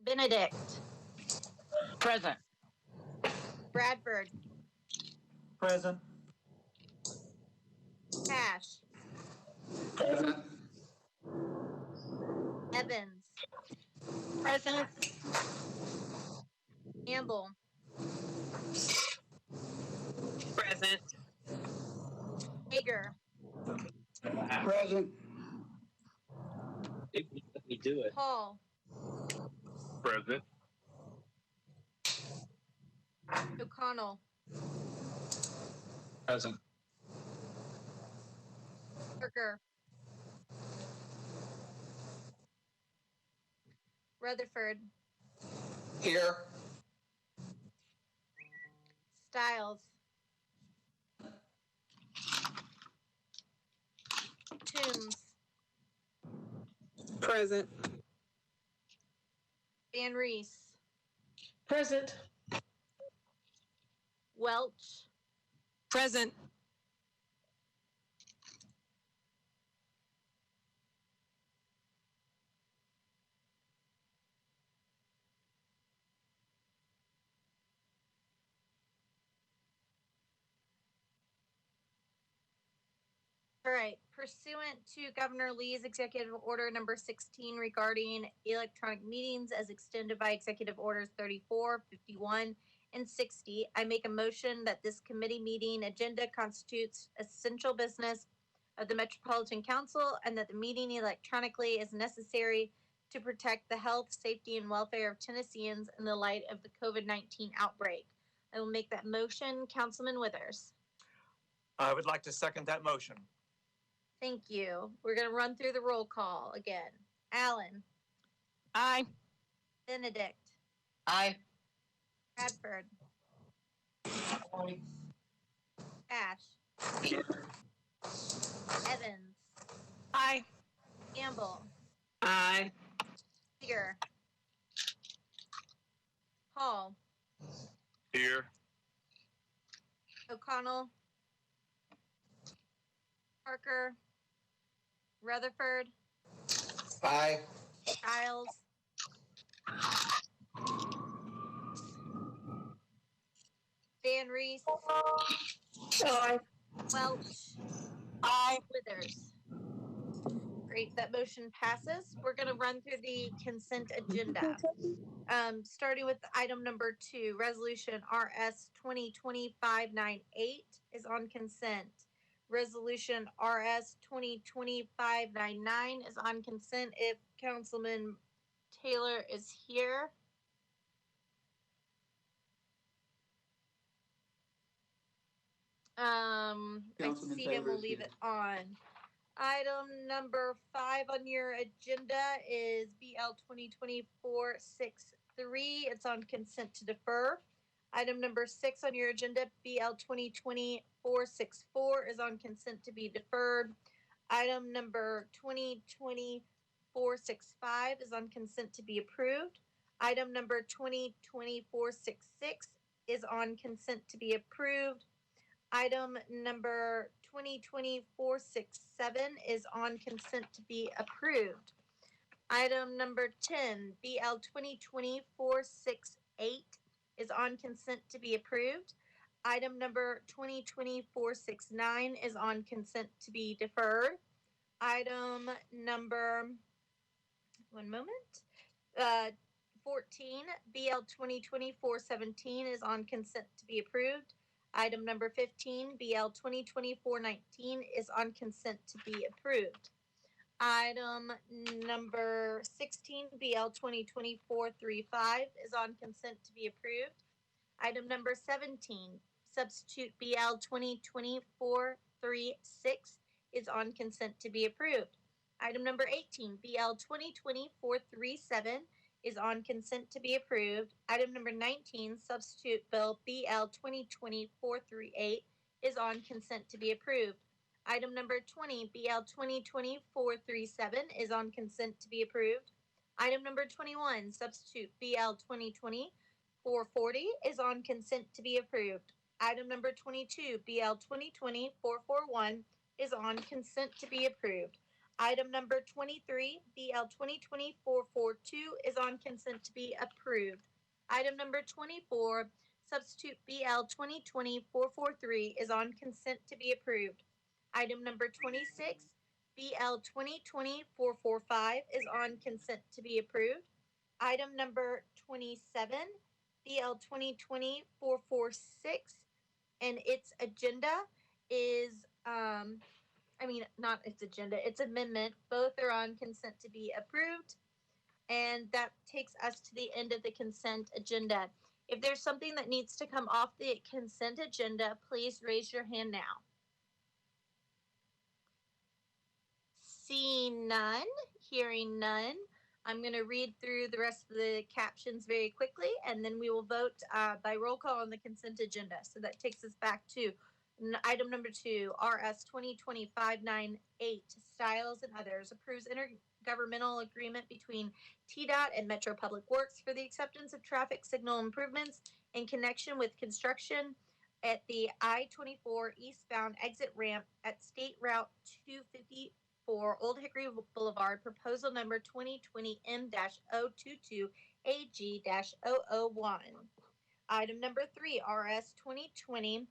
Benedict. Present. Bradford. Present. Cash. Present. Evans. Present. Campbell. Present. Hager. Present. Let me do it. Hall. Present. O'Connell. Present. Parker. Rutherford. Here. Stiles. Toombs. Present. Van Reese. Present. Welch. Present. All right. Pursuant to Governor Lee's Executive Order number 16 regarding electronic meetings as extended by Executive Orders 34, 51, and 60, I make a motion that this committee meeting agenda constitutes essential business of the Metropolitan Council and that the meeting electronically is necessary to protect the health, safety, and welfare of Tennesseans in the light of the COVID-19 outbreak. I will make that motion. Councilman Withers. I would like to second that motion. Thank you. We're going to run through the roll call again. Allen. Aye. Benedict. Aye. Bradford. Ash. Evans. Aye. Campbell. Aye. Hager. Hall. Here. O'Connell. Parker. Rutherford. Aye. Stiles. Van Reese. Aye. Welch. Aye. Withers. Great, that motion passes. We're going to run through the consent agenda. Starting with item number 2, resolution RS 2020-598 is on consent. Resolution RS 2020-599 is on consent if Councilman Taylor is here. I see him. We'll leave it on. Item number 5 on your agenda is BL 2020-463. It's on consent to defer. Item number 6 on your agenda, BL 2020-464, is on consent to be deferred. Item number 2020-465 is on consent to be approved. Item number 2020-466 is on consent to be approved. Item number 2020-467 is on consent to be approved. Item number 10, BL 2020-468 is on consent to be approved. Item number 2020-469 is on consent to be deferred. Item number, 14, BL 2020-417 is on consent to be approved. Item number 15, BL 2020-419 is on consent to be approved. Item number 16, BL 2020-435 is on consent to be approved. Item number 17, substitute BL 2020-436 is on consent to be approved. Item number 18, BL 2020-437 is on consent to be approved. Item number 19, substitute bill BL 2020-438 is on consent to be approved. Item number 20, BL 2020-437 is on consent to be approved. Item number 21, substitute BL 2020-440 is on consent to be approved. Item number 22, BL 2020-441 is on consent to be approved. Item number 23, BL 2020-442 is on consent to be approved. Item number 24, substitute BL 2020-443 is on consent to be approved. Item number 26, BL 2020-445 is on consent to be approved. Item number 27, BL 2020-446, and its agenda is not its agenda, its amendment. Both are on consent to be approved. And that takes us to the end of the consent agenda. If there's something that needs to come off the consent agenda, please raise your hand now. Seeing none, hearing none, I'm going to read through the rest of the captions very quickly, and then we will vote by roll call on the consent agenda. So that takes us back to item number 2, RS 2020-598, Styles and Others, approves intergovernmental agreement between TDOT and Metro Public Works for the acceptance of traffic signal improvements in connection with construction at the I-24 eastbound exit ramp at State Route 254 Old Hickory Boulevard, proposal number 2020 M-022 AG-001. Item number 3, RS 2020-599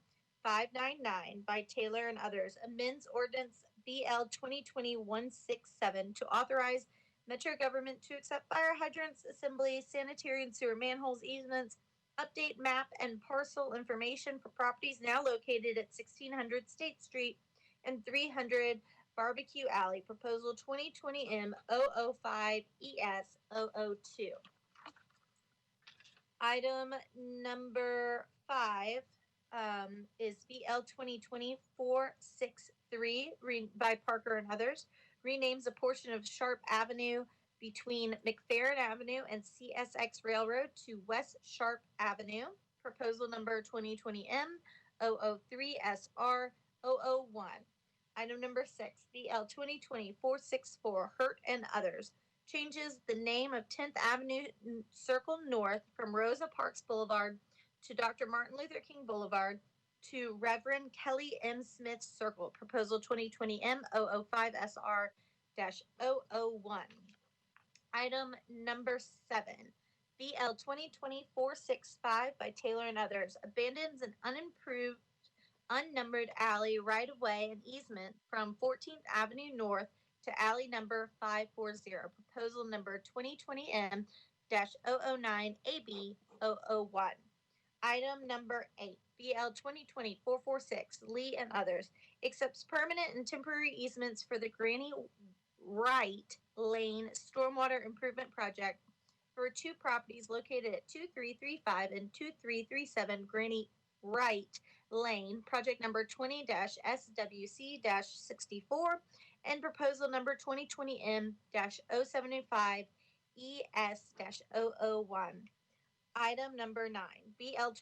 by Taylor and Others, amends ordinance BL 2020-167 to authorize Metro government to accept fire hydrants, assemblies, sanitary and sewer manholes, easements, update map and parcel information for properties now located at 1600 State Street and 300 Barbecue Alley, proposal 2020 M005 ES002. Item number 5 is BL 2020-463 by Parker and Others, renames a portion of Sharp Avenue between McFerrin Avenue and CSX Railroad to West Sharp Avenue, proposal number 2020 M003 SR001. Item number 6, BL 2020-464 Hurt and Others, changes the name of 10th Avenue Circle North from Rosa Parks Boulevard to Dr. Martin Luther King Boulevard to Reverend Kelly M. Smith Circle, proposal 2020 M005 SR-001. Item number 7, BL 2020-465 by Taylor and Others, abandons an unimproved, unnumbered alley right-of-way and easement from 14th Avenue North to alley number 540, proposal number 2020 M-009 AB001. Item number 8, BL 2020-446, Lee and Others, accepts permanent and temporary easements for the Granny Wright Lane Stormwater Improvement Project for 2 properties located at 2335 and 2337 Granny Wright Lane, project number 20-SWC-64, and proposal number 2020 M-075 ES-001. Item number 9, BL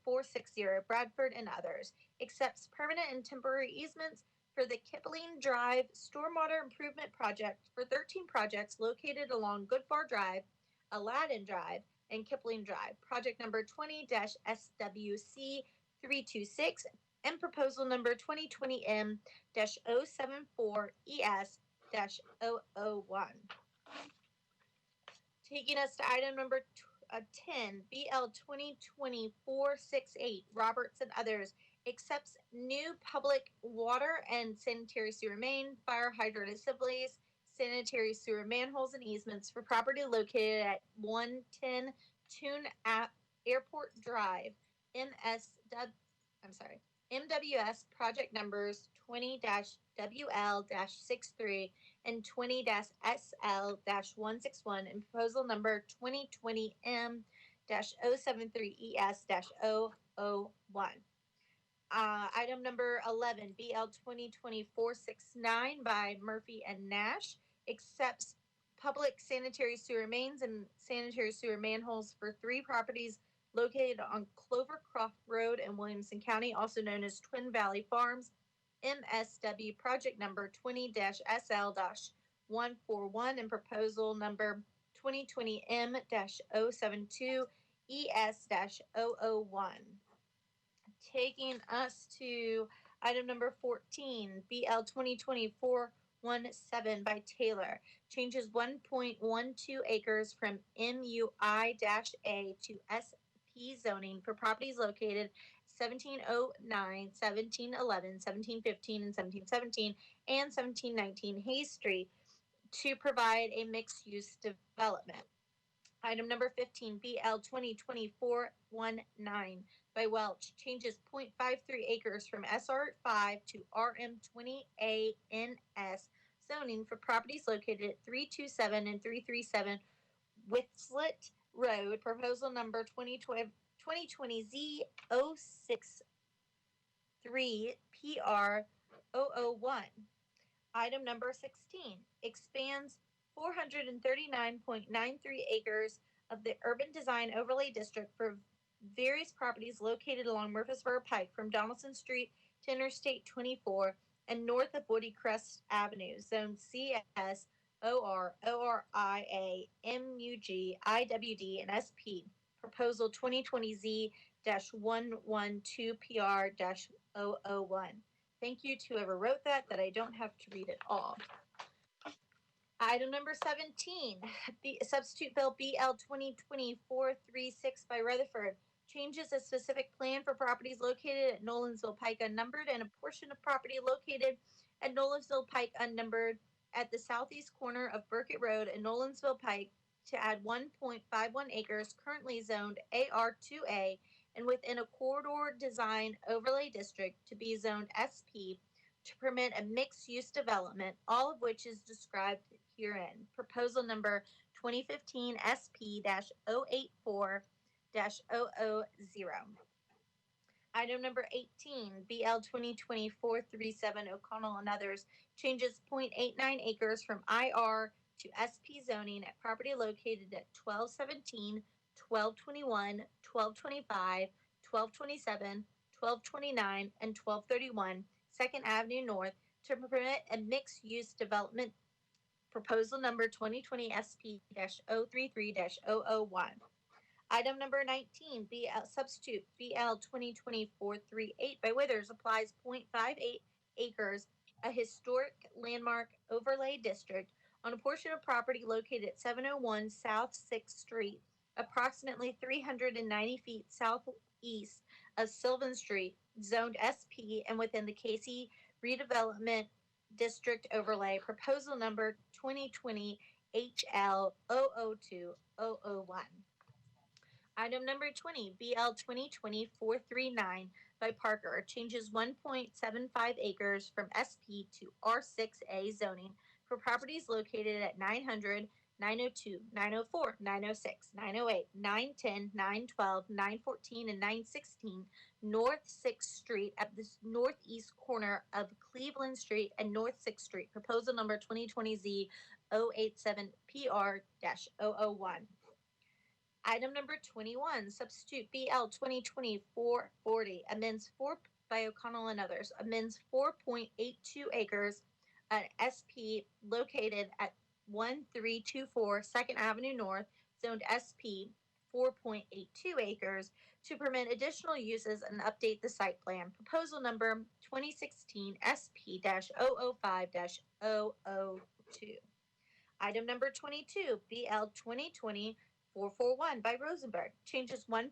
2020-460 Bradford and Others, accepts permanent and temporary easements for the Kipling Drive Stormwater Improvement Project for 13 projects located along Goodfar Drive, Aladdin Drive, and Kipling Drive, project number 20-SWC-326, and proposal number 2020 M-074 ES-001. Taking us to item number 10, BL 2020-468 Roberts and Others, accepts new public water and sanitary sewer main, fire hydrant assemblies, sanitary sewer manholes and easements for property located at 110 Toon Airport Drive, MWS project numbers 20-WL-63 and 20-SL-161, and proposal number 2020 M-073 ES-001. Item number 11, BL 2020-469 by Murphy and Nash, accepts public sanitary sewer mains and sanitary sewer manholes for 3 properties located on Clovercroft Road in Williamson County, also known as Twin Valley Farms, MSW project number 20-SL-141, and proposal number 2020 M-072 ES-001. Taking us to item number 14, BL 2020-4 417 by Taylor. Changes 1.12 acres from MUI-A to SP zoning for properties located 1709, 1711, 1715, and 1717 and 1719 Hayes Street to provide a mixed-use development. Item number 15, BL 2024-19 by Welch, changes 0.53 acres from SR5 to RM20ANS zoning for properties located at 327 and 337 Withslet Road, proposal number 2020 Z063 PR001. Item number 16 expands 439.93 acres of the Urban Design Overlay District for various properties located along Murfreesboro Pike from Donaldson Street to Interstate 24 and north of Woody Crest Avenue, Zone CS, OR, ORIA, MUG, IWD, and SP. Proposal 2020 Z-112 PR-001. Thank you to whoever wrote that I don't have to read it all. Item number 17, the substitute bill BL 2024-36 by Rutherford changes a specific plan for properties located at Nolensville Pike unnumbered and a portion of property located at Nolensville Pike unnumbered at the southeast corner of Burkett Road and Nolensville Pike to add 1.51 acres currently zoned AR2A and within a corridor design overlay district to be zoned SP to permit a mixed-use development, all of which is described herein. Proposal number 2015 SP-084-000. Item number 18, BL 2024-37 O'Connell and others, changes 0.89 acres from IR to SP zoning at property located at 1217, 1221, 1225, 1227, 1229, and 1231 2nd Avenue North to permit a mixed-use development. Proposal number 2020 SP-033-001. Item number 19, BL substitute BL 2024-38 by Withers applies 0.58 acres, a historic landmark overlay district, on a portion of property located at 701 South 6th Street, approximately 390 feet southeast of Sylvan Street, zoned SP and within the Casey Redevelopment District Overlay. Proposal number 2020 HL-002-001. Item number 20, BL 2020-439 by Parker, changes 1.75 acres from SP to R6A zoning for properties located at 900, 902, 904, 906, 908, 910, 912, 914, and 916 North 6th Street at the northeast corner of Cleveland Street and North 6th Street. Proposal number 2020 Z087 PR-001. Item number 21, substitute BL 2020-440, amends 4 by O'Connell and others, amends 4.82 acres at SP located at 1324 2nd Avenue North, zoned SP 4.82 acres to permit additional uses and update the site plan. Proposal number 2016 SP-005-002. Item number 22, BL 2020-441 by Rosenberg, changes 1.4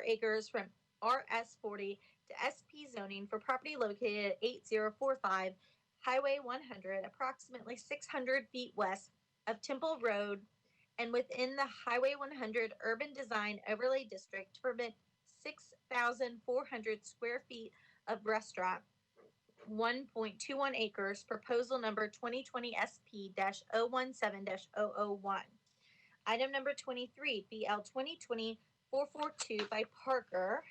acres from RS40 to SP zoning for property located at 8045 Highway 100, approximately 600 feet west of Temple Road and within the Highway 100 Urban Design Overlay District to permit 6,400 square feet of restaurant, 1.21 acres, proposal number 2020 SP-017-001. Item number 23, BL 2020-442 by Parker,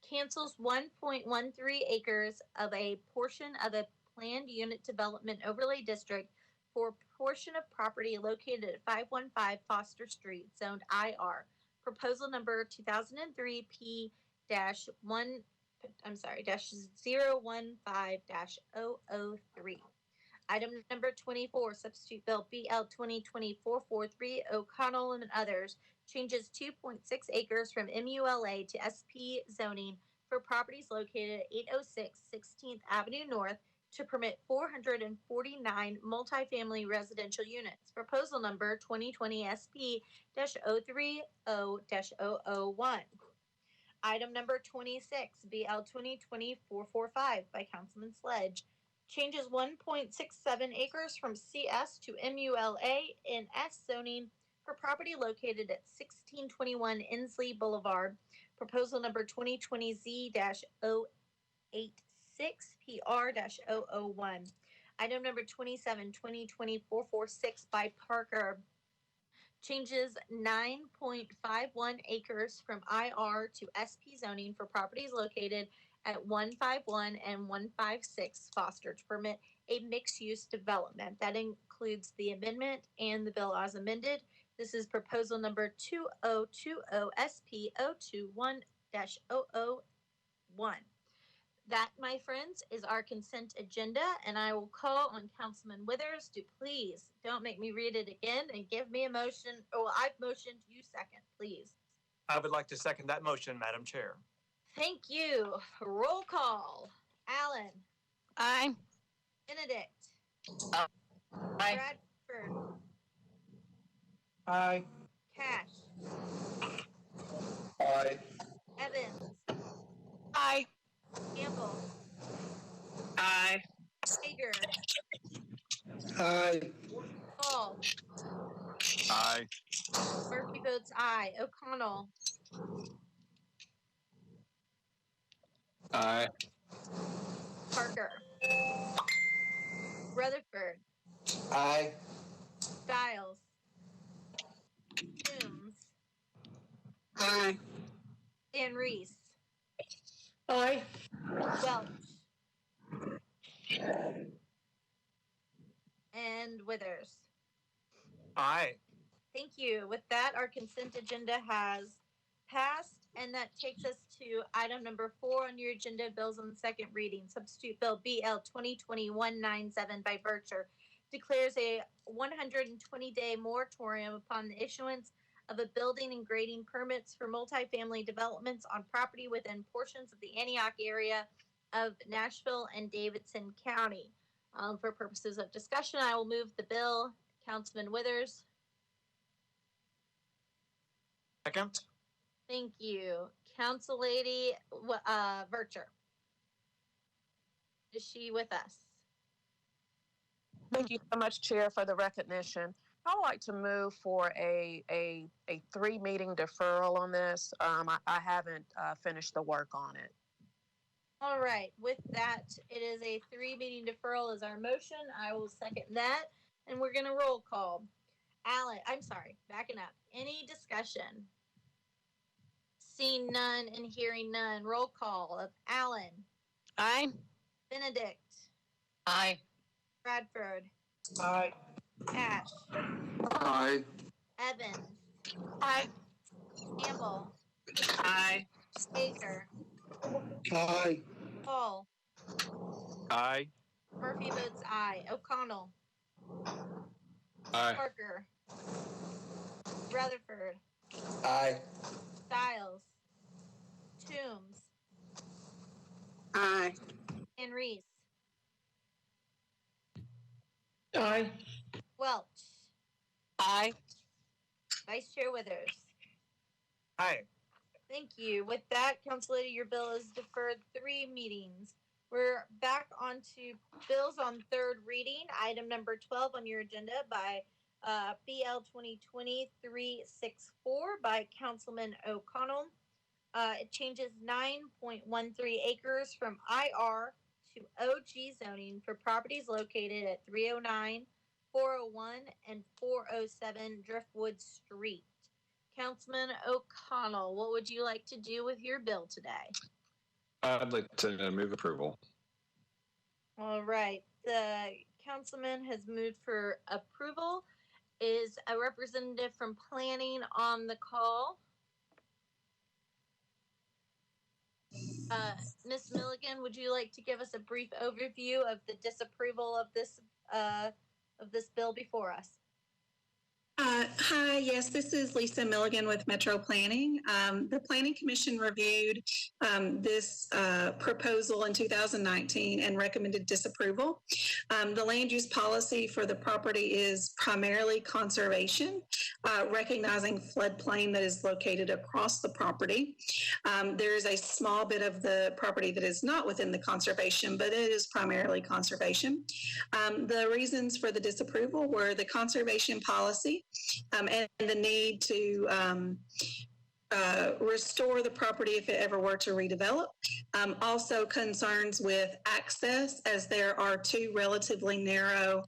cancels 1.13 acres of a portion of a planned unit development overlay district for a portion of property located at 515 Foster Street, zoned IR. Proposal number 2003 P-1 -015-003. Item number 24, substitute bill BL 2020-443 O'Connell and others, changes 2.6 acres from MULA to SP zoning for properties located at 806 16th Avenue North to permit 449 multifamily residential units. Proposal number 2020 SP-030-001. Item number 26, BL 2020-445 by Councilman Sledge. Changes 1.67 acres from CS to MULA in S zoning for property located at 1621 Inslee Boulevard. Proposal number 2020Z-086 PR-001. Item number 27, 2020-446 by Parker. Changes 9.51 acres from IR to SP zoning for properties located at 151 and 156 Foster to permit a mixed-use development. That includes the amendment and the bill as amended. This is proposal number 2020 SP-021-001. That, my friends, is our consent agenda, and I will call on Councilman Withers to please don't make me read it again and give me a motion. Oh, I've motioned, you second, please. I would like to second that motion, Madam Chair. Thank you. Roll call. Allen. Aye. Benedict. Aye. Bradford. Aye. Cash. Aye. Evans. Aye. Campbell. Aye. Hager. Aye. Hall. Aye. Murphy votes aye. O'Connell. Aye. Parker. Rutherford. Aye. Stiles. Toombs. Aye. Dan Reese. Aye. Welch. And Withers. Aye. Thank you. With that, our consent agenda has passed, and that takes us to item number 4 on your agenda, bills on second reading. Substitute Bill BL 2020-197 by Berkshire declares a 120-day moratorium upon the issuance of a building and grading permits for multifamily developments on property within portions of the Antioch area of Nashville and Davidson County. For purposes of discussion, I will move the bill. Councilman Withers. Second. Thank you. Council Lady Vercher. Is she with us? Thank you so much, Chair, for the recognition. I would like to move for a 3-meeting deferral on this. I haven't finished the work on it. All right. With that, it is a 3-meeting deferral is our motion. I will second that. And we're going to roll call. Allen, I'm sorry, backing up. Any discussion? Seeing none and hearing none. Roll call of Allen. Aye. Benedict. Aye. Bradford. Aye. Cash. Aye. Evans. Aye. Campbell. Aye. Hager. Aye. Hall. Aye. Murphy votes aye. O'Connell. Aye. Parker. Rutherford. Aye. Stiles. Toombs. Aye. And Reese. Aye. Welch. Aye. Vice Chair Withers. Aye. Thank you. With that, Council Lady, your bill is deferred 3 meetings. We're back onto bills on third reading. Item number 12 on your agenda by BL 2020-364 by Councilman O'Connell. It changes 9.13 acres from IR to OG zoning for properties located at 309, 401, and 407 Driftwood Street. Councilman O'Connell, what would you like to do with your bill today? I'd like to move approval. All right. The councilman has moved for approval. Is a representative from planning on the call? Ms. Milligan, would you like to give us a brief overview of the disapproval of this bill before us? Hi, yes, this is Lisa Milligan with Metro Planning. The Planning Commission reviewed this proposal in 2019 and recommended disapproval. The land use policy for the property is primarily conservation, recognizing floodplain that is located across the property. There is a small bit of the property that is not within the conservation, but it is primarily conservation. The reasons for the disapproval were the conservation policy, and the need to restore the property if it ever were to redevelop. Also concerns with access, as there are two relatively narrow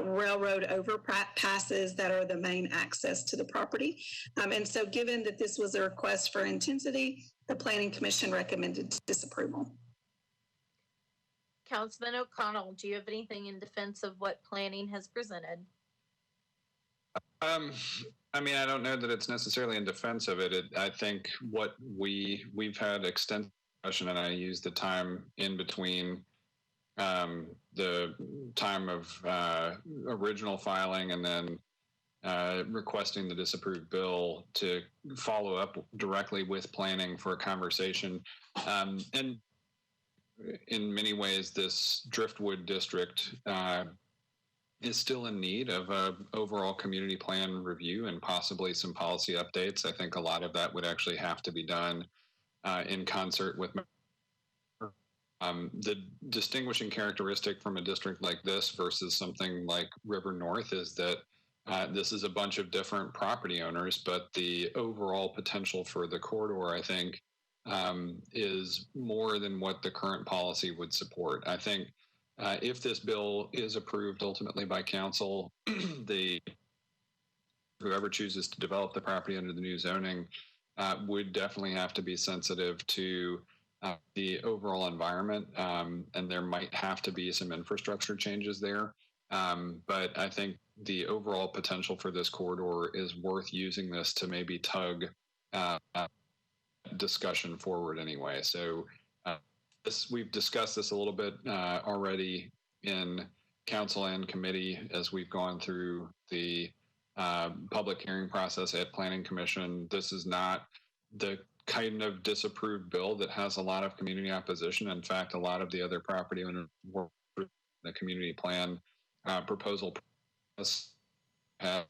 railroad overpasses that are the main access to the property. And so given that this was a request for intensity, the Planning Commission recommended disapproval. Councilman O'Connell, do you have anything in defense of what planning has presented? I mean, I don't know that it's necessarily in defense of it. I think what we've had extensive discussion, and I use the time in between the time of original filing and then requesting the disapproved bill to follow up directly with planning for a conversation. And in many ways, this Driftwood district is still in need of a overall community plan review and possibly some policy updates. I think a lot of that would actually have to be done in concert with the distinguishing characteristic from a district like this versus something like River North is that this is a bunch of different property owners, but the overall potential for the corridor, I think, is more than what the current policy would support. I think if this bill is approved ultimately by council, whoever chooses to develop the property under the new zoning would definitely have to be sensitive to the overall environment, and there might have to be some infrastructure changes there. But I think the overall potential for this corridor is worth using this to maybe tug discussion forward anyway. So we've discussed this a little bit already in council and committee as we've gone through the public hearing process at Planning Commission. This is not the kind of disapproved bill that has a lot of community opposition. In fact, a lot of the other property owners were the community plan proposal have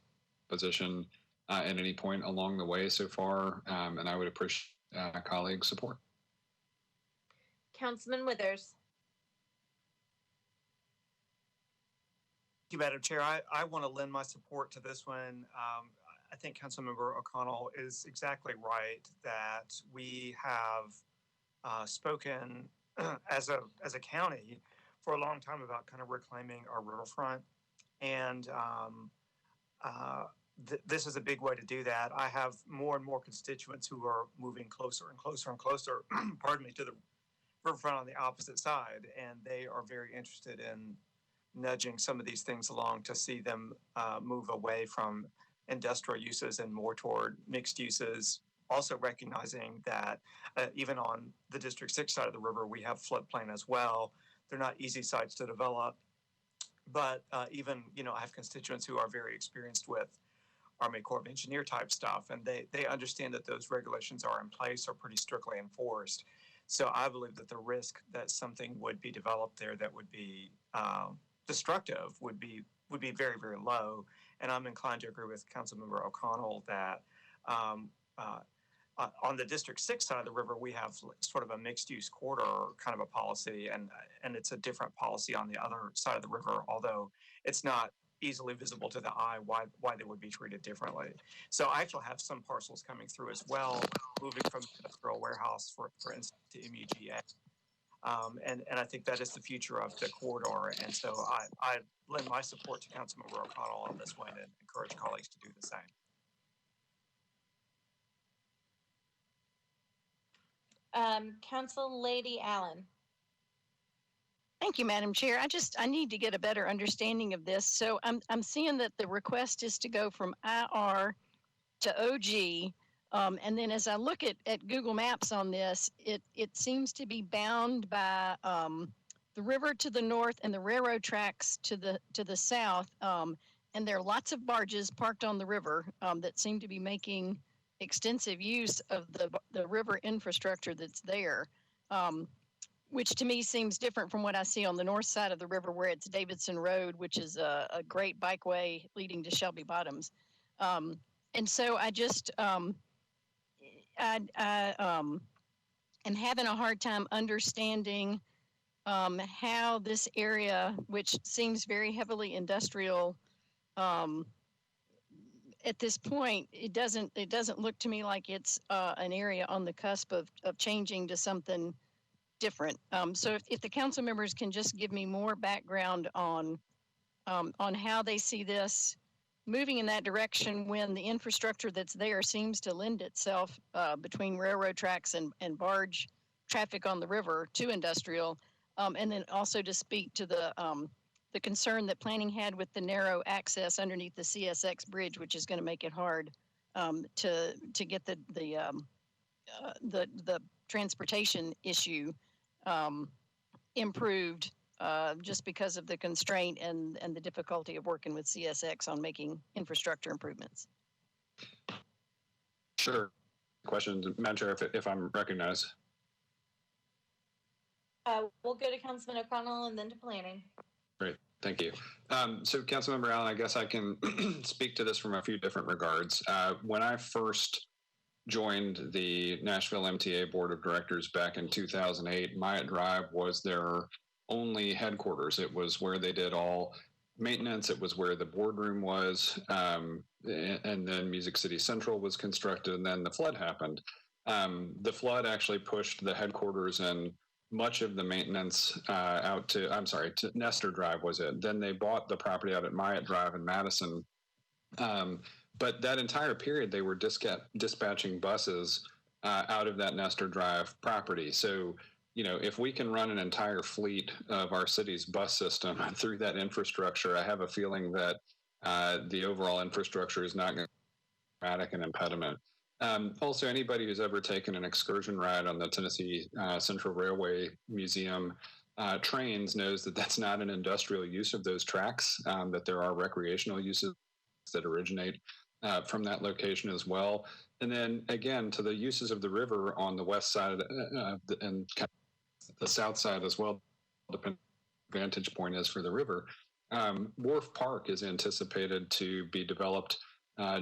position at any point along the way so far, and I would appreciate colleague support. Councilman Withers. Thank you, Madam Chair. I want to lend my support to this one. I think Councilmember O'Connell is exactly right that we have spoken as a county for a long time about kind of reclaiming our riverfront, and this is a big way to do that. I have more and more constituents who are moving closer and closer and closer, pardon me, to the riverfront on the opposite side, and they are very interested in nudging some of these things along to see them move away from industrial uses and more toward mixed uses. Also recognizing that even on the District 6 side of the river, we have floodplain as well. They're not easy sites to develop, but even, I have constituents who are very experienced with Army Corps of Engineer type stuff, and they understand that those regulations are in place, are pretty strictly enforced. So I believe that the risk that something would be developed there that would be destructive would be very, very low. And I'm inclined to agree with Councilmember O'Connell that on the District 6 side of the river, we have sort of a mixed-use corridor kind of a policy, and it's a different policy on the other side of the river, although it's not easily visible to the eye why they would be treated differently. So I actually have some parcels coming through as well, moving from the industrial warehouse, for instance, to MUGA. And I think that is the future of the corridor. And so I lend my support to Councilmember O'Connell on this one and encourage colleagues to do the same. Council Lady Allen. Thank you, Madam Chair. I need to get a better understanding of this. So I'm seeing that the request is to go from IR to OG. And then as I look at Google Maps on this, it seems to be bound by the river to the north and the railroad tracks to the south. and there are lots of barges parked on the river that seem to be making extensive use of the river infrastructure that's there, which to me seems different from what I see on the north side of the river, where it's Davidson Road, which is a great bikeway leading to Shelby Bottoms. And so I just am having a hard time understanding how this area, which seems very heavily industrial, at this point, it doesn't look to me like it's an area on the cusp of changing to something different. So if the council members can just give me more background on how they see this moving in that direction, when the infrastructure that's there seems to lend itself between railroad tracks and barge traffic on the river to industrial, and then also to speak to the concern that planning had with the narrow access underneath the CSX bridge, which is going to make it hard to get the transportation issue improved, just because of the constraint and the difficulty of working with CSX on making infrastructure improvements. Sure. Questions, Madam Chair, if I'm recognized. We'll go to Councilman O'Connell and then to planning. Great, thank you. So Councilmember Allen, I guess I can speak to this from a few different regards. When I first joined the Nashville MTA Board of Directors back in 2008, Myatt Drive was their only headquarters. It was where they did all maintenance. It was where the boardroom was. And then Music City Central was constructed, and then the flood happened. The flood actually pushed the headquarters and much of the maintenance out to Nestor Drive was it. Then they bought the property out at Myatt Drive in Madison. But that entire period, they were dispatching buses out of that Nestor Drive property. So, you know, if we can run an entire fleet of our city's bus system through that infrastructure, I have a feeling that the overall infrastructure is not going to be dramatic an impediment. Also, anybody who's ever taken an excursion ride on the Tennessee Central Railway Museum trains knows that that's not an industrial use of those tracks, that there are recreational uses that originate from that location as well. And then again, to the uses of the river on the west side and the south side as well, depending on the vantage point is for the river. Wharf Park is anticipated to be developed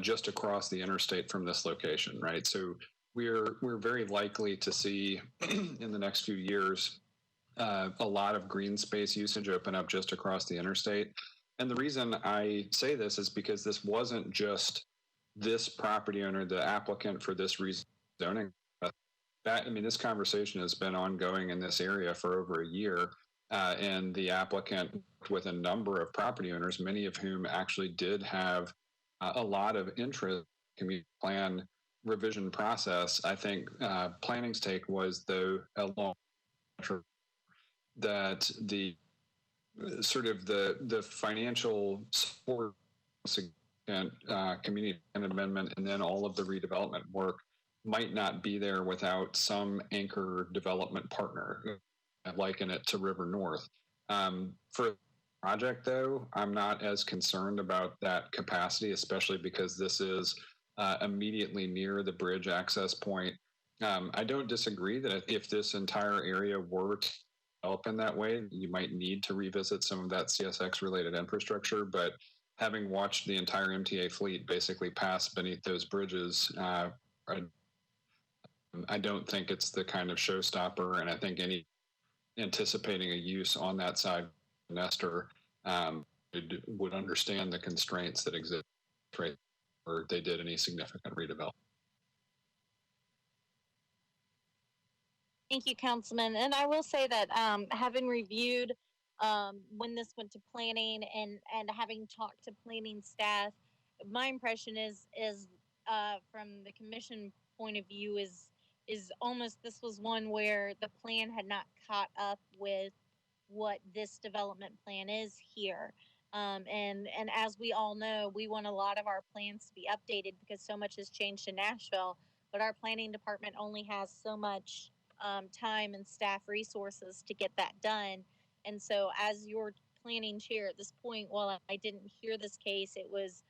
just across the interstate from this location, right? So we're very likely to see in the next few years a lot of green space usage open up just across the interstate. And the reason I say this is because this wasn't just this property owner, the applicant for this rezoning. This conversation has been ongoing in this area for over a year, and the applicant with a number of property owners, many of whom actually did have a lot of interest in the community plan revision process. I think planning's take was, though, that the sort of the financial support and community amendment and then all of the redevelopment work might not be there without some anchor development partner. I liken it to River North. For the project, though, I'm not as concerned about that capacity, especially because this is immediately near the bridge access point. I don't disagree that if this entire area were to develop in that way, you might need to revisit some of that CSX related infrastructure, but having watched the entire MTA fleet basically pass beneath those bridges, I don't think it's the kind of showstopper, and I think any anticipating a use on that side of Nestor would understand the constraints that exist right or they did any significant redevelopment. Thank you, Councilman. And I will say that having reviewed when this went to planning and having talked to planning staff, my impression is from the commission point of view is almost this was one where the plan had not caught up with what this development plan is here. And as we all know, we want a lot of our plans to be updated because so much has changed in Nashville, but our planning department only has so much time and staff resources to get that done. And so as your planning chair at this point. While I didn't hear this case, it was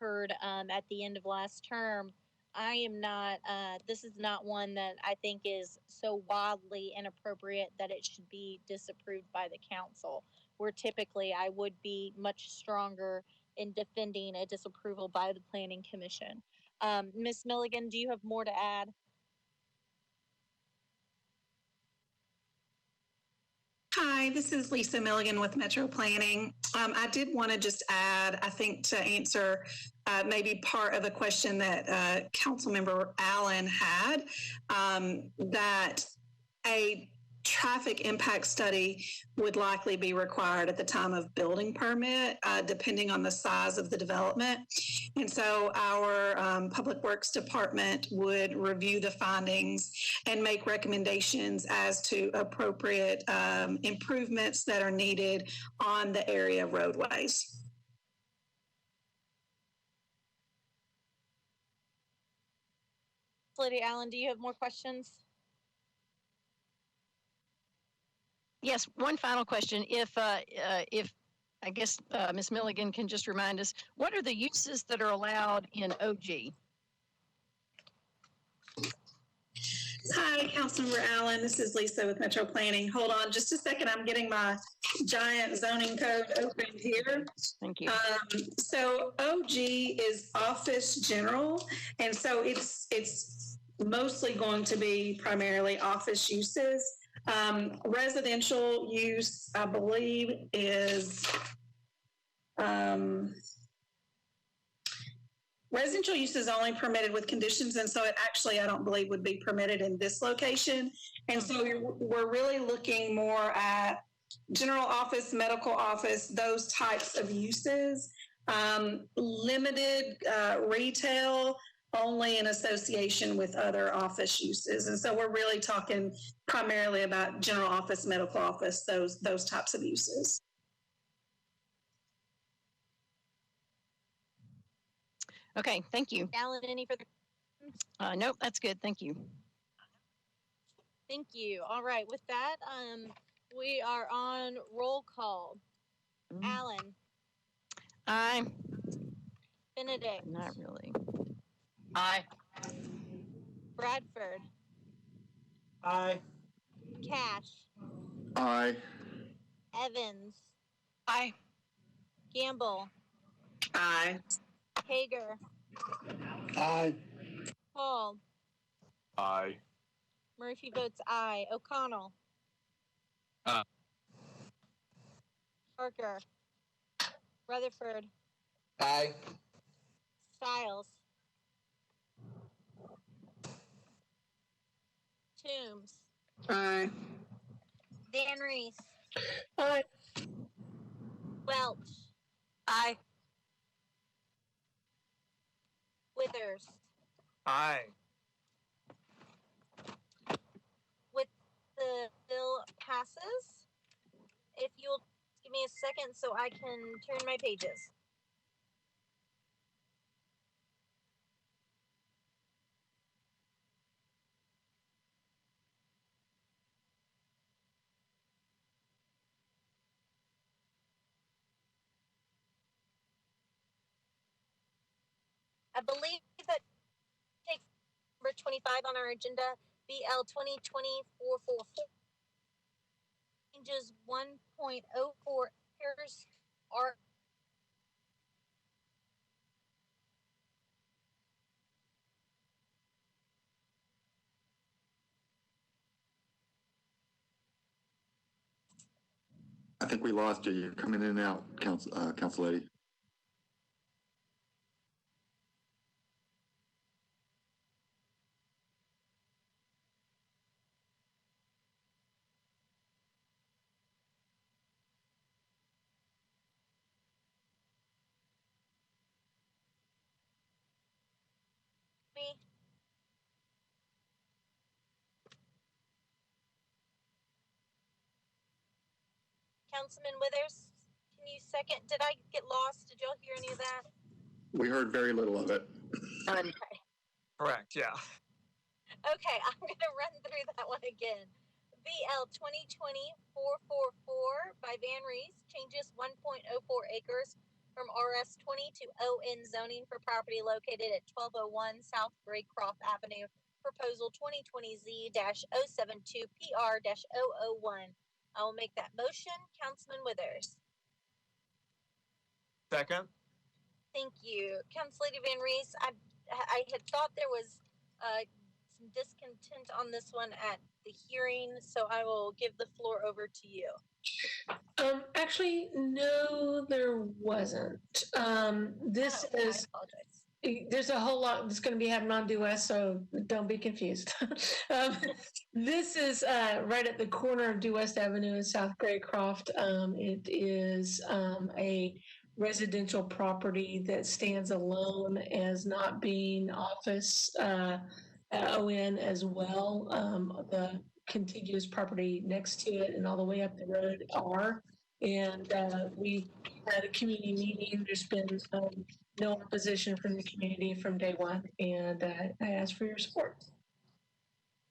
heard at the end of last term. I am not, this is not one that I think is so wildly inappropriate that it should be disapproved by the council. Where typically I would be much stronger in defending a disapproval by the planning commission. Ms. Milligan, do you have more to add? Hi, this is Lisa Milligan with Metro Planning. I did want to just add, I think, to answer maybe part of a question that Councilmember Allen had, that a traffic impact study would likely be required at the time of building permit, depending on the size of the development. And so our Public Works Department would review the findings and make recommendations as to appropriate improvements that are needed on the area roadways. Lady Allen, do you have more questions? Yes, one final question. If I guess Ms. Milligan can just remind us, what are the uses that are allowed in OG? Hi, Councilmember Allen. This is Lisa with Metro Planning. Hold on just a second. I'm getting my giant zoning code opened here. Thank you. So OG is office general, and so it's mostly going to be primarily office uses. Residential use, I believe, is residential use is only permitted with conditions, and so it actually, I don't believe, would be permitted in this location. And so we're really looking more at general office, medical office, those types of uses. Limited retail, only in association with other office uses. And so we're really talking primarily about general office, medical office, those types of uses. Okay, thank you. Alan, any further questions? Nope, that's good. Thank you. Thank you. All right, with that, we are on roll call. Alan. Aye. Benedict. Not really. Aye. Bradford. Aye. Cash. Aye. Evans. Aye. Gamble. Aye. Hager. Aye. Paul. Aye. Murphy votes aye. O'Connell. Aye. Parker. Rutherford. Aye. Stiles. Toombs. Aye. Van Reese. Aye. Welch. Aye. Withers. Aye. With the bill passes, if you'll give me a second so I can turn my pages. I believe that takes number 25 on our agenda, BL 2020-444. Changes 1.04 acres are I think we lost you. You're coming in and out, Council Lady. me. Councilman Withers, can you second? Did I get lost? Did y'all hear any of that? We heard very little of it. Correct, yeah. Okay, I'm going to run through that one again. BL 2020-444 by Van Rees changes 1.04 acres from RS 20 to ON zoning for property located at 1201 South Graycroft Avenue. Proposal 2020Z-072PR-001. I will make that motion. Councilman Withers. Second. Thank you. Council Lady Van Rees, I had thought there was some discontent on this one at the hearing, so I will give the floor over to you. Actually, no, there wasn't. This is, I apologize. there's a whole lot that's going to be happening on Due West, so don't be confused. This is right at the corner of Due West Avenue and South Graycroft. It is a residential property that stands alone as not being office ON as well. The contiguous property next to it and all the way up the road are. And we had a community meeting. There's been no opposition from the community from day one, and I ask for your support.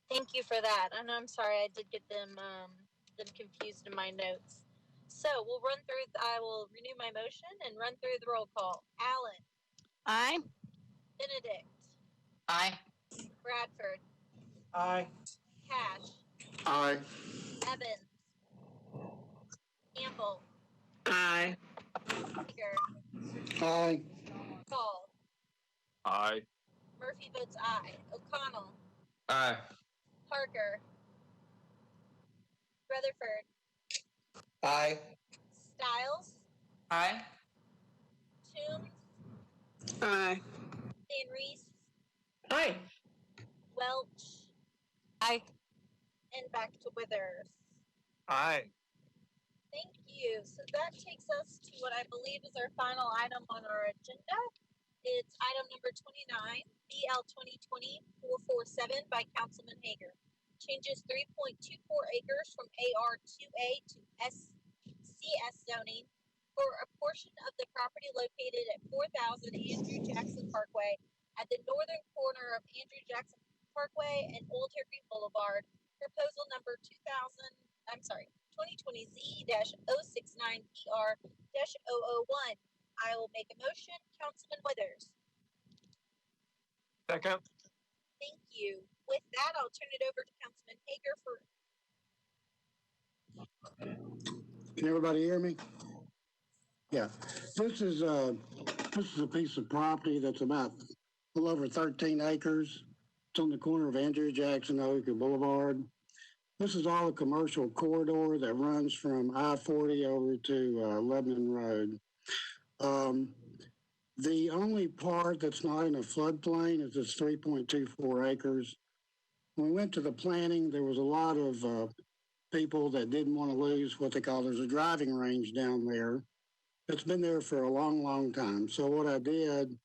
Thank you for that. And I'm sorry I did get them confused in my notes. So we'll run through. I will renew my motion and run through the roll call. Allen. Aye. Benedict. Aye. Bradford. Aye. Cash. Aye. Evans. Campbell. Aye. Baker. Aye. Paul. Aye. Murphy votes aye. O'Connell. Aye. Parker. Rutherford. Aye. Stiles. Aye. Toombs. Aye. Van Rees. Aye. Welch. Aye. And back to Withers. Aye. Thank you. So that takes us to what I believe is our final item on our agenda. It's item number 29, BL 2020-447 by Councilman Hager. Changes 3.24 acres from AR2A to SCS zoning for a portion of the property located at 4000 Andrew Jackson Parkway at the northern corner of Andrew Jackson Parkway and Old Hickory Boulevard. Proposal number 2020Z-069PR-001. I will make a motion. Councilman Withers. Second. Thank you. With that, I'll turn it over to Councilman Hager for. Can everybody hear me? Yeah, this is a piece of property that's about a little over 13 acres. It's on the corner of Andrew Jackson Oak Boulevard. This is all a commercial corridor that runs from I-40 over to Lebanon Road. The only part that's not in a floodplain is this 3.24 acres. When we went to the planning, there was a lot of people that didn't want to lose what they call, there's a driving range down there. It's been there for a long, long time. So what I did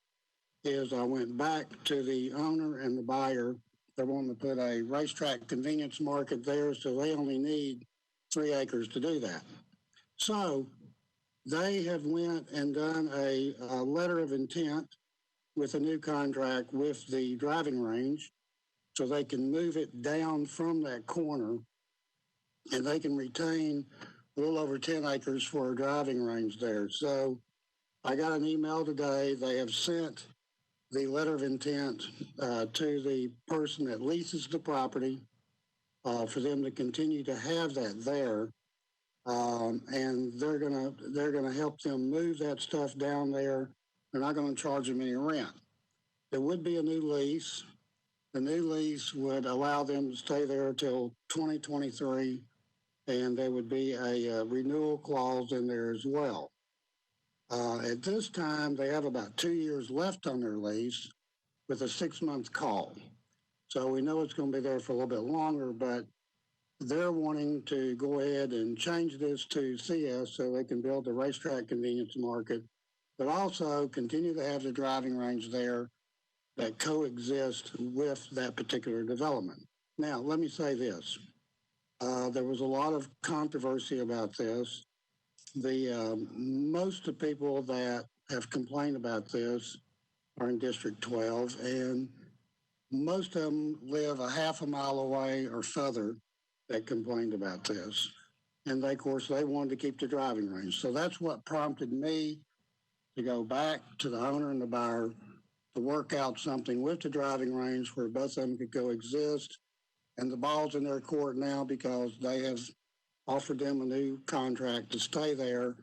is I went back to the owner and the buyer. They're wanting to put a racetrack convenience market there, so they only need 3 acres to do that. So they have went and done a letter of intent with a new contract with the driving range, so they can move it down from that corner, and they can retain a little over 10 acres for a driving range there. So I got an email today. They have sent the letter of intent to the person that leases the property for them to continue to have that there. And they're gonna help them move that stuff down there. They're not gonna charge them any rent. There would be a new lease. The new lease would allow them to stay there till 2023, and there would be a renewal clause in there as well. At this time, they have about 2 years left on their lease with a 6-month call. So we know it's going to be there for a little bit longer, but they're wanting to go ahead and change this to CS so they can build the racetrack convenience market, but also continue to have the driving range there that coexist with that particular development. Now, let me say this. There was a lot of controversy about this. Most of the people that have complained about this are in District 12, and most of them live a half a mile away or further that complained about this. And they, of course, they wanted to keep the driving range. So that's what prompted me to go back to the owner and the buyer to work out something with the driving range where both of them could coexist. And the ball's in their court now because they have offered them a new contract to stay there.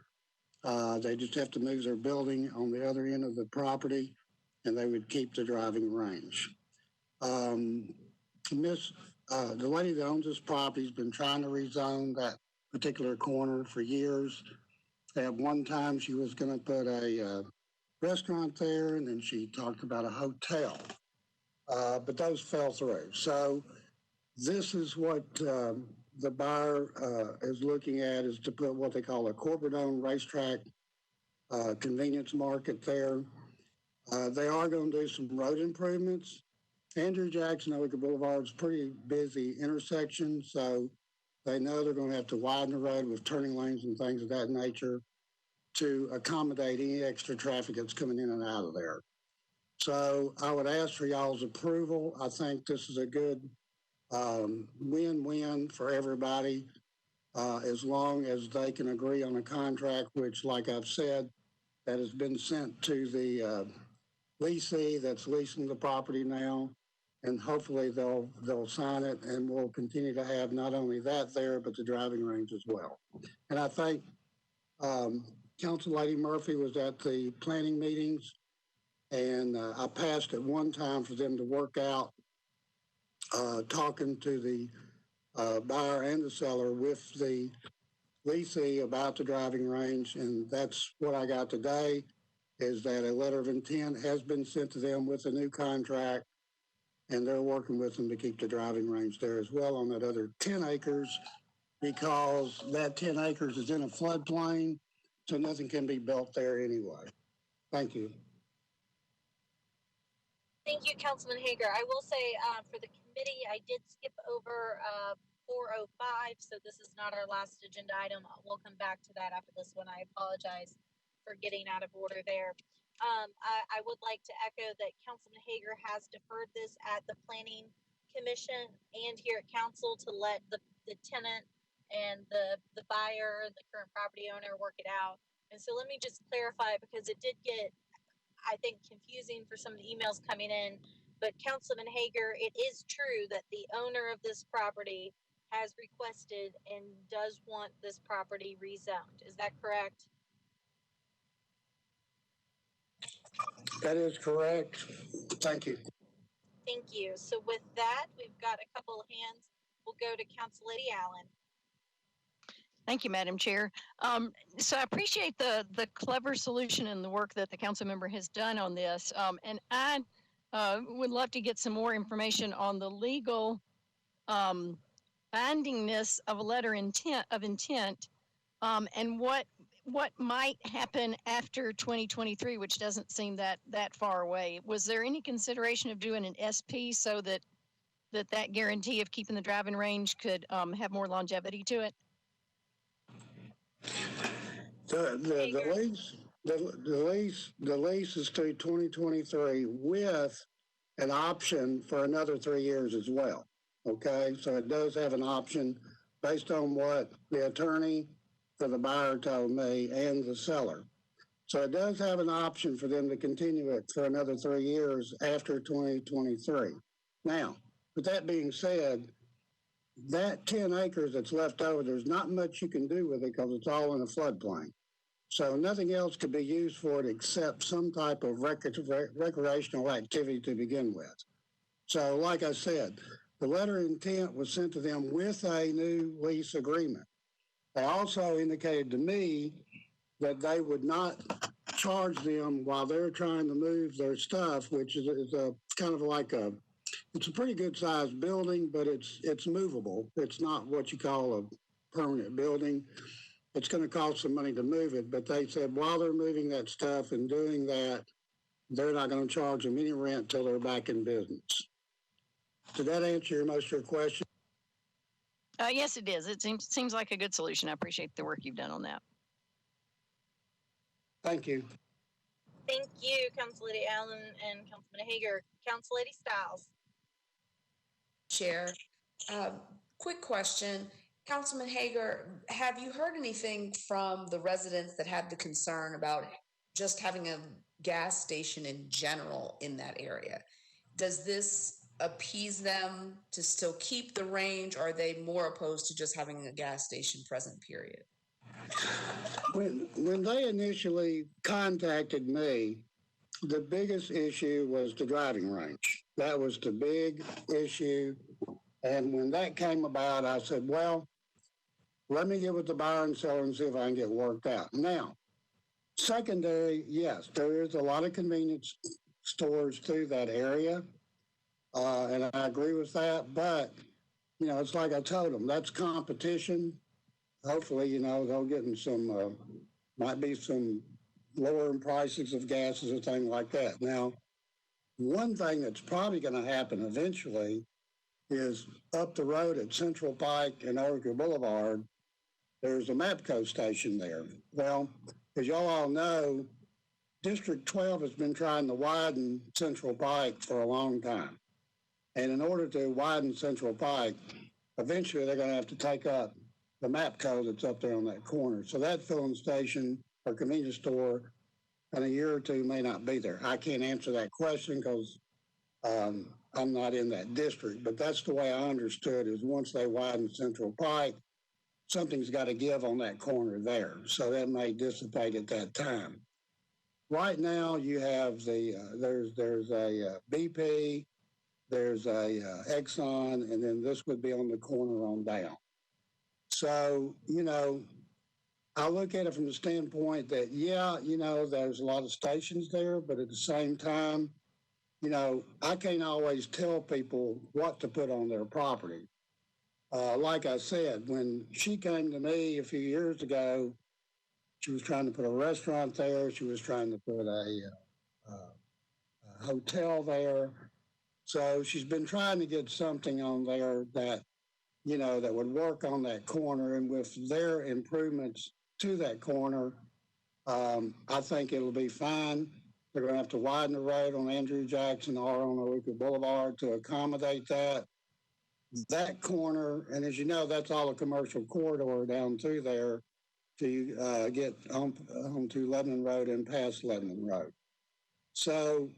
They just have to move their building on the other end of the property, and they would keep the driving range. The lady that owns this property has been trying to rezone that particular corner for years. At one time, she was going to put a restaurant there, and then she talked about a hotel. But those fell through. So this is what the buyer is looking at, is to put what they call a corporate-owned racetrack convenience market there. They are going to do some road improvements. Andrew Jackson Oka Boulevard is a pretty busy intersection, so they know they're going to have to widen the road with turning lanes and things of that nature to accommodate any extra traffic that's coming in and out of there. So I would ask for y'all's approval. I think this is a good win-win for everybody, as long as they can agree on a contract, which, like I've said, that has been sent to the leasee that's leasing the property now, and hopefully they'll sign it, and we'll continue to have not only that there, but the driving range as well. And I think Council Lady Murphy was at the planning meetings, and I passed at one time for them to work out talking to the buyer and the seller with the leasee about the driving range, and that's what I got today, is that a letter of intent has been sent to them with a new contract, and they're working with them to keep the driving range there as well on that other 10 acres, because that 10 acres is in a floodplain, so nothing can be built there anyway. Thank you. Thank you, Councilman Hager. I will say for the committee, I did skip over 405, so this is not our last agenda item. We'll come back to that after this one. I apologize for getting out of order there. I would like to echo that Councilman Hager has deferred this at the Planning Commission and here at Council to let the tenant and the buyer, the current property owner, work it out. And so let me just clarify, because it did get, I think, confusing for some of the emails coming in. But Councilman Hager, it is true that the owner of this property has requested and does want this property rezoned. Is that correct? That is correct. Thank you. Thank you. So with that, we've got a couple of hands. We'll go to Council Lady Allen. Thank you, Madam Chair. So I appreciate the clever solution and the work that the council member has done on this. And I would love to get some more information on the legal bindingness of a letter of intent, and what might happen after 2023, which doesn't seem that far away. Was there any consideration of doing an SP so that guarantee of keeping the driving range could have more longevity to it? The lease is through 2023 with an option for another 3 years as well. Okay, so it does have an option based on what the attorney for the buyer told me and the seller. So it does have an option for them to continue it for another 3 years after 2023. Now, with that being said, that 10 acres that's left over, there's not much you can do with it because it's all in a floodplain. So nothing else could be used for it except some type of recreational activity to begin with. So like I said, the letter of intent was sent to them with a new lease agreement. They also indicated to me that they would not charge them while they're trying to move their stuff, which is a kind of like it's a pretty good sized building, but it's movable. It's not what you call a permanent building. It's going to cost some money to move it, but they said while they're moving that stuff and doing that, they're not going to charge them any rent till they're back in business. Did that answer most of your question? Yes, it is. It seems like a good solution. I appreciate the work you've done on that. Thank you. Thank you, Council Lady Allen and Councilman Hager. Council Lady Stiles. Chair, quick question. Councilman Hager, have you heard anything from the residents that had the concern about just having a gas station in general in that area? Does this appease them to still keep the range, or are they more opposed to just having a gas station present, period? When they initially contacted me, the biggest issue was the driving range. That was the big issue. And when that came about, I said, well, let me get with the buyer and seller and see if I can get worked out. Now, secondary, yes, there is a lot of convenience stores through that area. And I agree with that. But, you know, it's like I told them, that's competition. Hopefully, you know, they'll get in some, might be some lowering prices of gases or things like that. Now, one thing that's probably going to happen eventually is up the road at Central Pike and Oracle Boulevard, there's a MAPCO station there. Well, as y'all all know, District 12 has been trying to widen Central Pike for a long time. And in order to widen Central Pike, eventually they're going to have to take up the MAPCO that's up there on that corner. So that filling station or convenience store in a year or two may not be there. I can't answer that question because I'm not in that district, but that's the way I understood is once they widen Central Pike, something's got to give on that corner there. So that may dissipate at that time. Right now you have the, there's a BP, there's a Exxon, and then this would be on the corner on down. So, you know, I look at it from the standpoint that, yeah, you know, there's a lot of stations there, but at the same time, you know, I can't always tell people what to put on their property. Like I said, when she came to me a few years ago, she was trying to put a restaurant there. She was trying to put a hotel there. So she's been trying to get something on there that, you know, that would work on that corner. And with their improvements to that corner, I think it'll be fine. They're going to have to widen the road on Andrew Jackson or on Eureka Boulevard to accommodate that. That corner, and as you know, that's all a commercial corridor down through there to get home to Lebanon Road and past Lebanon Road. So,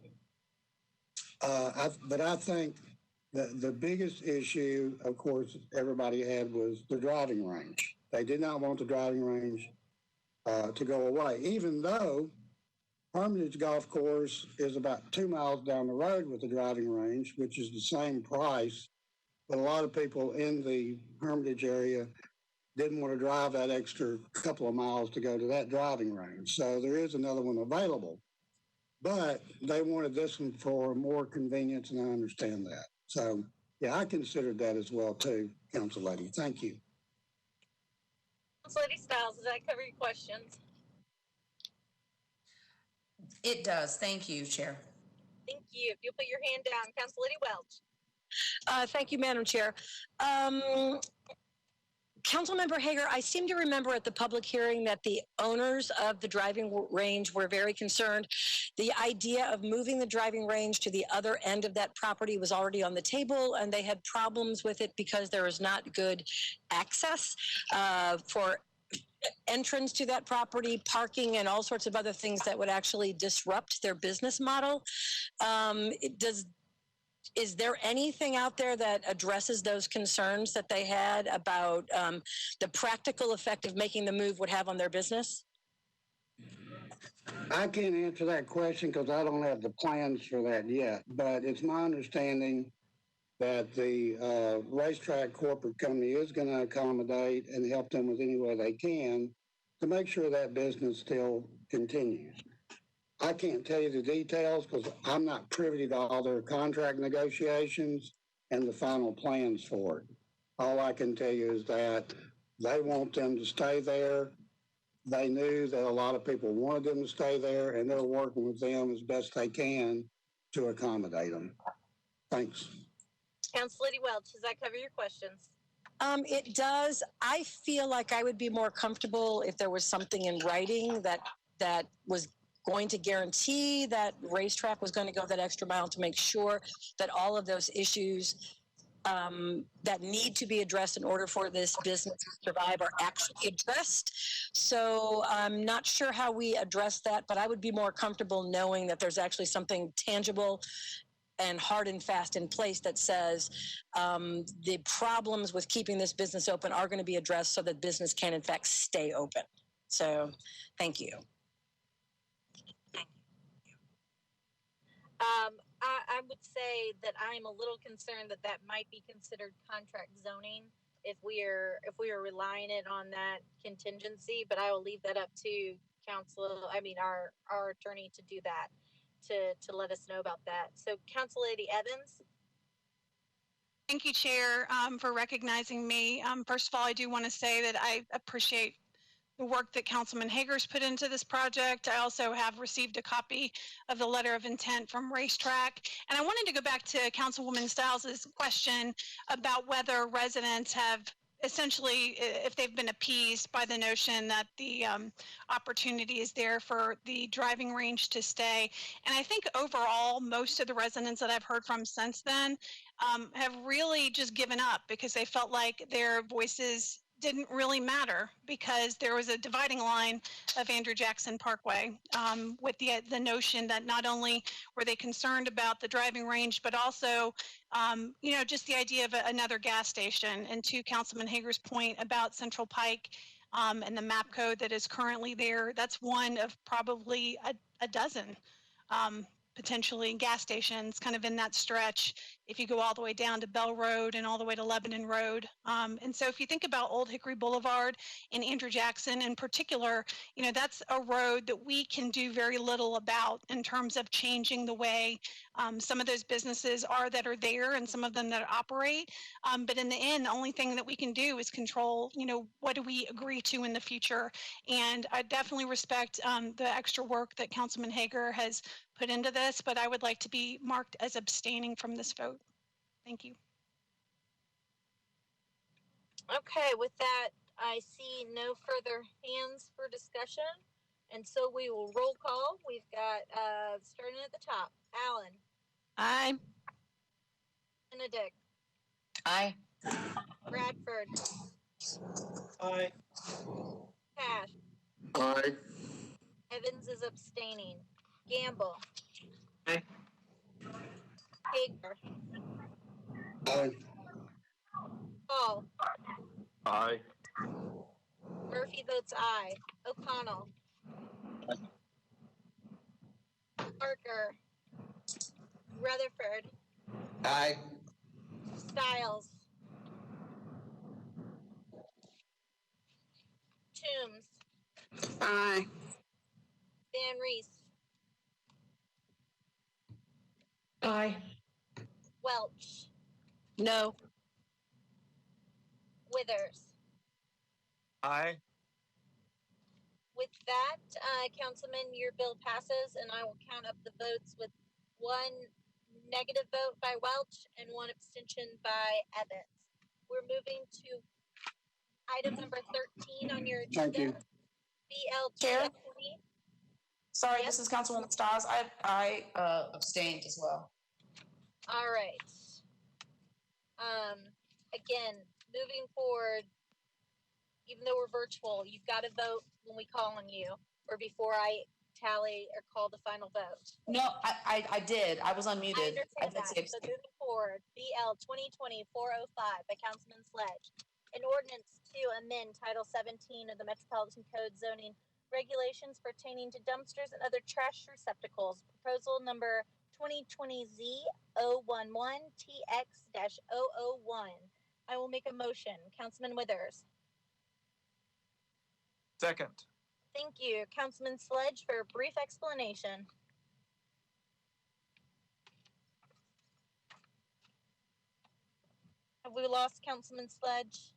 but I think the biggest issue, of course, everybody had was the driving range. They did not want the driving range to go away, even though Hermitage Golf Course is about 2 miles down the road with the driving range, which is the same price. But a lot of people in the Hermitage area didn't want to drive that extra couple of miles to go to that driving range. So there is another one available. But they wanted this one for more convenience, and I understand that. So, yeah, I considered that as well, too, Council Lady. Thank you. Council Lady Styles, does that cover your questions? It does. Thank you, Chair. Thank you. If you'll put your hand down, Council Lady Welch. Thank you, Madam Chair. Councilmember Hager, I seem to remember at the public hearing that the owners of the driving range were very concerned. The idea of moving the driving range to the other end of that property was already on the table, and they had problems with it because there is not good access for entrance to that property, parking, and all sorts of other things that would actually disrupt their business model. Is there anything out there that addresses those concerns that they had about the practical effect of making the move would have on their business? I can't answer that question because I don't have the plans for that yet, but it's my understanding that the racetrack corporate company is going to accommodate and help them with any way they can to make sure that business still continues. I can't tell you the details because I'm not privy to all their contract negotiations and the final plans for it. All I can tell you is that they want them to stay there. They knew that a lot of people wanted them to stay there, and they're working with them as best they can to accommodate them. Thanks. Council Lady Welch, does that cover your questions? It does. I feel like I would be more comfortable if there was something in writing that was going to guarantee that racetrack was going to go that extra mile to make sure that all of those issues that need to be addressed in order for this business to survive are actually addressed. So I'm not sure how we address that, but I would be more comfortable knowing that there's actually something tangible and hard and fast in place that says the problems with keeping this business open are going to be addressed so that business can in fact stay open. So thank you. I would say that I'm a little concerned that that might be considered contract zoning if we are relying it on that contingency. But I will leave that up to our attorney to do that, to let us know about that. So, Council Lady Evans. Thank you, Chair, for recognizing me. First of all, I do want to say that I appreciate the work that Councilman Hager's put into this project. I also have received a copy of the letter of intent from Racetrack. And I wanted to go back to Councilwoman Stiles' question about whether residents have essentially, if they've been appeased by the notion that the opportunity is there for the driving range to stay. And I think overall, most of the residents that I've heard from since then have really just given up because they felt like their voices didn't really matter because there was a dividing line of Andrew Jackson Parkway with the notion that not only were they concerned about the driving range, but also, just the idea of another gas station. And to Councilman Hager's point about Central Pike and the map code that is currently there, that's one of probably a dozen potentially gas stations kind of in that stretch if you go all the way down to Bell Road and all the way to Lebanon Road. And so if you think about Old Hickory Boulevard and Andrew Jackson in particular, that's a road that we can do very little about in terms of changing the way some of those businesses that are there and some of them that operate. But in the end, the only thing that we can do is control, what do we agree to in the future? And I definitely respect the extra work that Councilman Hager has put into this, but I would like to be marked as abstaining from this vote. Thank you. Okay, with that, I see no further hands for discussion. And so we will roll call. We've got, starting at the top, Alan. Aye. Benedict. Aye. Bradford. Aye. Cash. Aye. Evans is abstaining. Gamble. Aye. Hager. Aye. Paul. Aye. Murphy votes aye. O'Connell. Parker. Rutherford. Aye. Stiles. Toombs. Aye. Van Reese. Aye. Welch. No. Withers. Aye. With that, Councilman, your bill passes, and I will count up the votes with one negative vote by Welch and one abstention by Evans. We're moving to item number 13 on your agenda. Thank you. BL Chair? 2020. Sorry, Yes? this is Councilwoman Stiles. I abstained as well. All right. Again, moving forward, even though we're virtual, you've got to vote when we call on you or before I tally or call the final vote. No, I did. I was unmuted. I understand that. So moving forward, BL 2020-405 by Councilman Sledge. An ordinance to amend Title 17 of the Metropolitan Code zoning regulations pertaining to dumpsters and other trash receptacles. Proposal number 2020-011-TX-001. I will make a motion. Councilman Withers. Second. Thank you. Councilman Sledge for a brief explanation. Have we lost Councilman Sledge?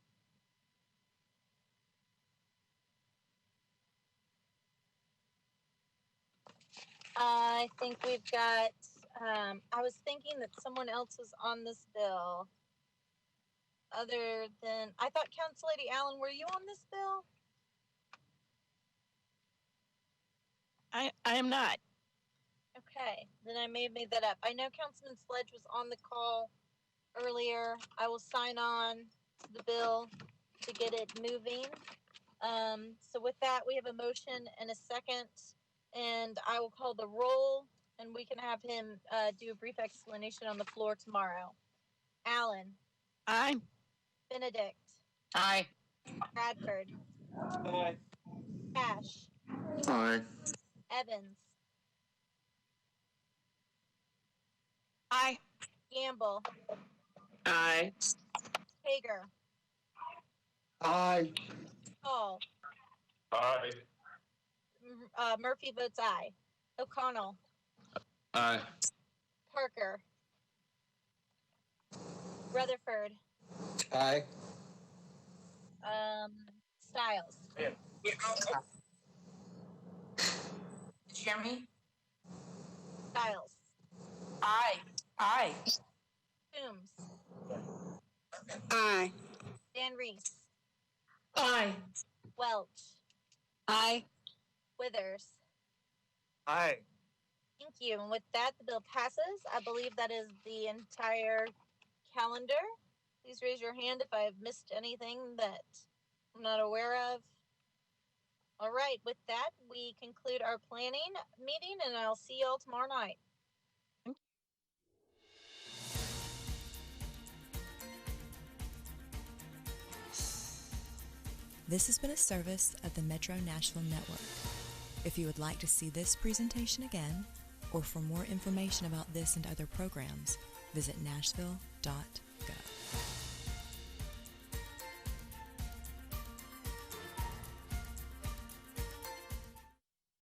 I think we've got, I was thinking that someone else was on this bill. Other than, I thought Council Lady Allen, were you on this bill? I am not. Okay, then I may have made that up. I know Councilman Sledge was on the call earlier. I will sign on the bill to get it moving. So with that, we have a motion and a second, and I will call the roll, and we can have him do a brief explanation on the floor tomorrow. Allen. Aye. Benedict. Aye. Bradford. Aye. Cash. Aye. Evans. Aye. Gamble. Aye. Hager. Aye. Hall. Aye. Murphy votes aye. O'Connell. Aye. Parker. Rutherford. Aye. Styles. Did you hear me? Styles. Aye. Aye. Coombs. Aye. Dan Reese. Aye. Welch. Aye. Withers. Aye. Thank you. And with that, the bill passes. I believe that is the entire calendar. Please raise your hand if I've missed anything that I'm not aware of. All right. With that, we conclude our planning meeting, and I'll see you all tomorrow night. This has been a service of the Metro Nashville Network. If you would like to see this presentation again, or for more information about this and other programs, visit nashville.gov.